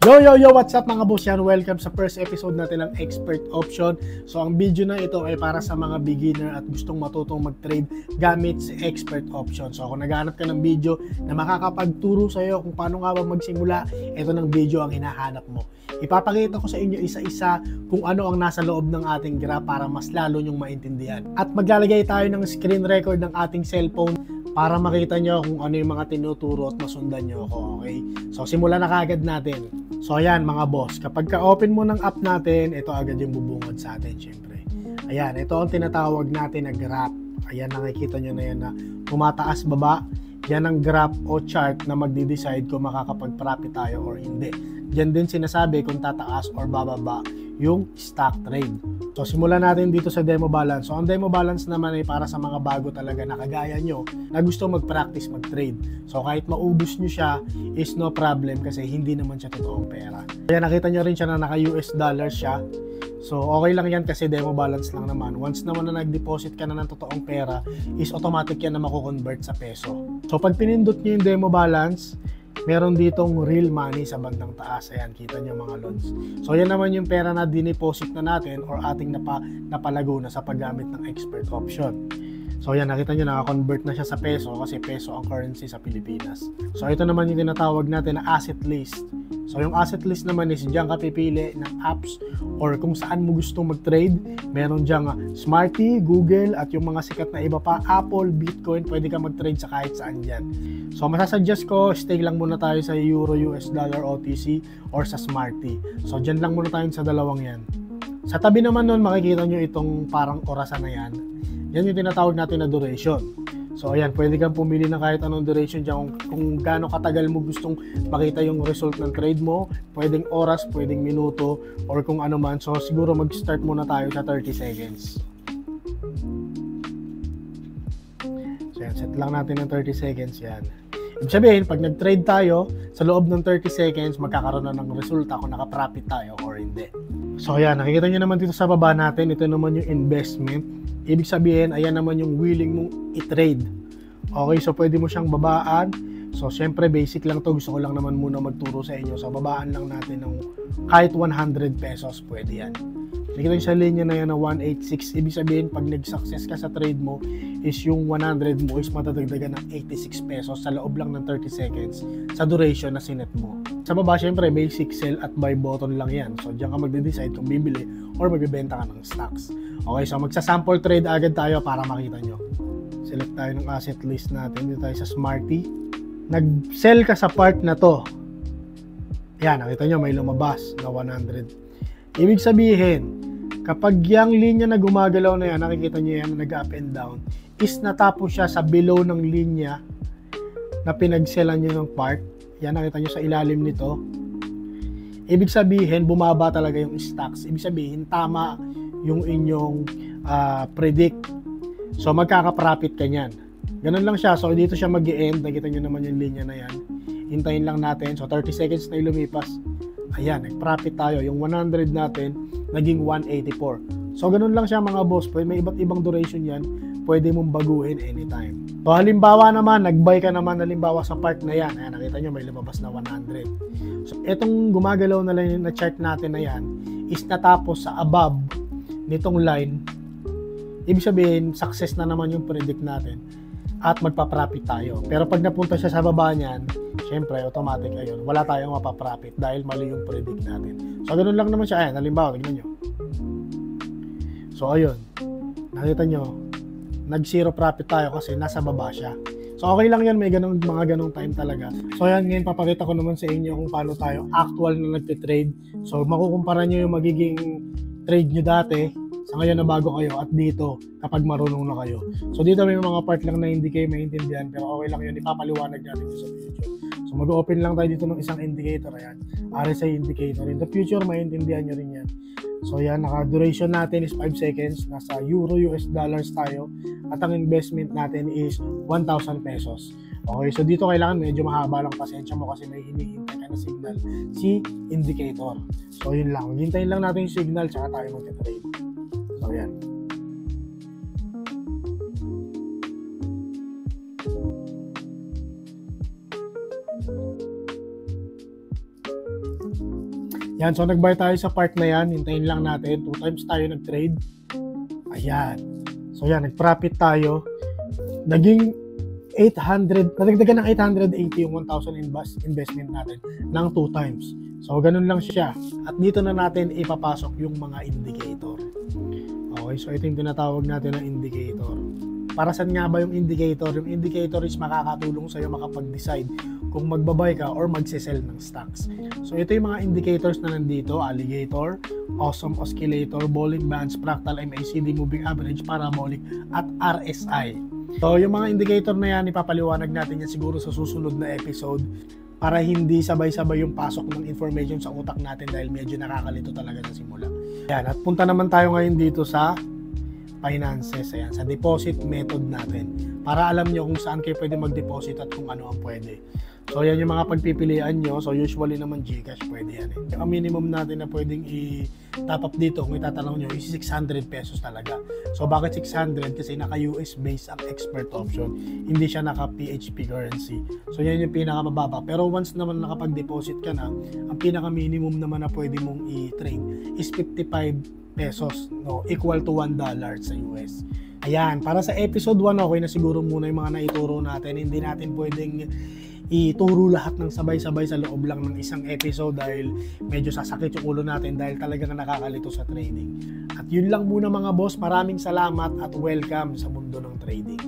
Yo, what's up mga boss yan? Welcome sa first episode natin ng Expert Option. So ang video na ito ay para sa mga beginner at gustong matutong mag-trade gamit si Expert Option. So kung naghahanap ka ng video na makakapagturo sa iyo kung paano nga ba magsimula, ito ng video ang hinahanap mo. Ipapakita ko sa inyo isa-isa kung ano ang nasa loob ng ating graph para mas lalo nyong maintindihan. At maglalagay tayo ng screen record ng ating cellphone para makita nyo kung ano yung mga tinuturo at masundan nyo ako, okay? So, simulan na kagad natin. So, ayan mga boss, kapag ka-open mo ng app natin, ito agad yung bubungad sa atin, syempre. Ayan, ito ang tinatawag natin na graph. Ayan, nakikita nyo na yan na tumataas baba. Yan ang graph o chart na magdi-decide kung makakapag-profit tayo or hindi. Diyan din sinasabi kung tataas or bababa yung stock trade. So, simulan natin dito sa demo balance. So, ang demo balance naman ay para sa mga bago talaga na kagaya nyo na gusto mag-practice mag-trade. So, kahit maubos nyo siya is no problem kasi hindi naman siya totoong pera. Kaya nakita nyo rin siya na naka-US dollars siya. So, okay lang yan kasi demo balance lang naman. Once naman na nag-deposit ka na ng totoong pera, is automatic yan na mako-convert sa peso. So, pag pinindot nyo yung demo balance, meron ditong real money sa bandang taas. Ayan, kita nyo mga lods. So, yan naman yung pera na dineposit na natin or ating napalago na sa paggamit ng expert option. So, yan, nakita nyo, naka-convert na siya sa peso kasi peso ang currency sa Pilipinas. So, ito naman yung tinatawag natin na asset list. So, yung asset list naman is diyan ka pipili ng apps or kung saan mo gustong mag-trade. Meron diyan Smarty, Google, at yung mga sikat na iba pa, Apple, Bitcoin, pwede ka mag-trade sa kahit saan dyan. So, masasuggest ko, stay lang muna tayo sa Euro, US Dollar, OTC, or sa Smarty. So, dyan lang muna tayo sa dalawang yan. Sa tabi naman nun, makikita nyo itong parang orasan na yan. Yan yung tinatawag natin na duration. So ayan, pwede kang pumili ng kahit anong duration dyan kung gaano katagal mo gustong makita yung result ng trade mo. Pwedeng oras, pwedeng minuto, or kung ano man. So siguro mag-start muna tayo sa 30 seconds. So yan, set lang natin ng 30 seconds yan. Ibig sabihin, pag nag-trade tayo, sa loob ng 30 seconds, magkakaroon na ng resulta kung naka-profit tayo or hindi. So ayan, nakikita nyo naman dito sa baba natin, ito naman yung investment. Ibig sabihin, ayan naman yung willing mong i-trade. Okay, so pwede mo siyang babaan. So, syempre, basic lang to. Gusto ko lang naman muna magturo sa inyo. So, babaan lang natin ng kahit 100 pesos, pwede yan. Nakikita nyo sa linya na yan na 186. Ibig sabihin, pag nag-success ka sa trade mo, is yung 100 mo is matadagdagan ng 86 pesos sa loob lang ng 30 seconds sa duration na sinet mo. Sa baba, syempre, basic sell at buy button lang yan. So, diyan ka magde-decide kung bibili or magbibenta ka ng stocks. Okay, so magsa-sample trade agad tayo para makita nyo. Select tayo ng asset list natin. Dito tayo sa Smarty. Nag-sell ka sa part na to. Yan, nakita nyo, may lumabas na 100. Ibig sabihin, kapag yung linya na gumagalaw na yan, nakikita nyo yan, nag-up and down, is natapos siya sa below ng linya na pinag-sellan nyo ng part. Yan, nakita nyo sa ilalim nito. Ibig sabihin, bumaba talaga yung stocks. Ibig sabihin, tama yung inyong predict. So, magkaka-profit ka niyan. Ganun lang siya. So, dito siya mag-i-end. Nakita nyo naman yung linya na yan. Hintayin lang natin. So, 30 seconds na lumipas. Ayan, nag-profit tayo. Yung 100 natin, naging 184. So, ganun lang siya mga boss. May iba't ibang duration yan. Pwede mong baguhin anytime. So, halimbawa naman, nag-buy ka naman halimbawa sa part na yan. Ayan, nakita nyo, may lumabas na 100. So, etong gumagalaw na lang na chart natin na yan is natapos sa above nitong line. Ibig sabihin, success na naman yung predict natin at magpa-profit tayo. Pero pag napunta siya sa baba niyan, syempre, automatic ayun, wala tayong mapa-profit dahil mali yung predict natin. So, ganun lang naman siya. Ayan, halimbawa, tignan nyo. So, ayun. Nakita nyo, nag-zero profit tayo kasi nasa baba siya. So, okay lang yan. May mga ganung time talaga. So, ayan, ngayon papakita ko naman sa inyo kung paano tayo actual na nagtitrade. So, makukumpara nyo yung magiging trade nyo dati sa ngayon na bago kayo at dito kapag marunong na kayo. So dito may mga part lang na hindi kayo maintindihan pero okay lang yun, ipapaliwanag natin sa future. So mag-open lang tayo dito ng isang indicator. Ayan, RSI indicator. In the future, maintindihan nyo rin yan. So yan, naka-duration natin is 5 seconds. Nasa Euro, US dollars tayo. At ang investment natin is 1,000 pesos. Okay, so dito kailangan medyo mahaba lang, pasensya mo kasi may hinihintay ka na signal si indicator. So yun lang, hintayin lang natin yung signal tsaka tayo mag-trade. So yan. Yan, so nag-buy tayo sa part na yan. Hintayin lang natin. 2 times tayo nag-trade. Ayan. So yan, nag-profit tayo. Naging 800, nadagdagan ng 880 yung 1,000 investment natin ng 2 times. So ganun lang siya. At dito na natin ipapasok yung mga indicator. Okay, so ito yung tinatawag natin na indicator. Para saan nga ba yung indicator? Yung indicator is makakatulong sa'yo makapag-decide kung magbabay ka or magsisell ng stocks. So ito yung mga indicators na nandito: alligator, awesome oscillator, bolling bands, fractal, MACD, moving average, parabolic, at RSI. So yung mga indicator na yan, ipapaliwanag natin yan siguro sa susunod na episode para hindi sabay-sabay yung pasok ng information sa utak natin dahil medyo nakakalito talaga sa simula. Yan, at punta naman tayo ngayon dito sa finances, ayan, sa deposit method natin para alam nyo kung saan kayo pwede mag-deposit at kung ano ang pwede. So yan yung mga pagpipilian nyo. So usually naman GCash pwede yan eh. Ang minimum natin na pwedeng i-top up dito kung itatanong nyo is 600 pesos talaga. So bakit 600? Kasi naka US based ang expert option, hindi siya naka PHP currency. So yan yung pinakamababa. Pero once naman nakapag-deposit ka na, ang pinaka minimum naman na pwede mong i-trade is 55 pesos, no, equal to $1 sa US. Ayan, para sa episode 1, okay na siguro muna yung mga naituro natin. Hindi natin pwedeng ituro lahat ng sabay-sabay sa loob lang ng isang episode dahil medyo sasakit yung ulo natin dahil talagang nakakalito sa trading. At yun lang muna mga boss, maraming salamat at welcome sa mundo ng trading.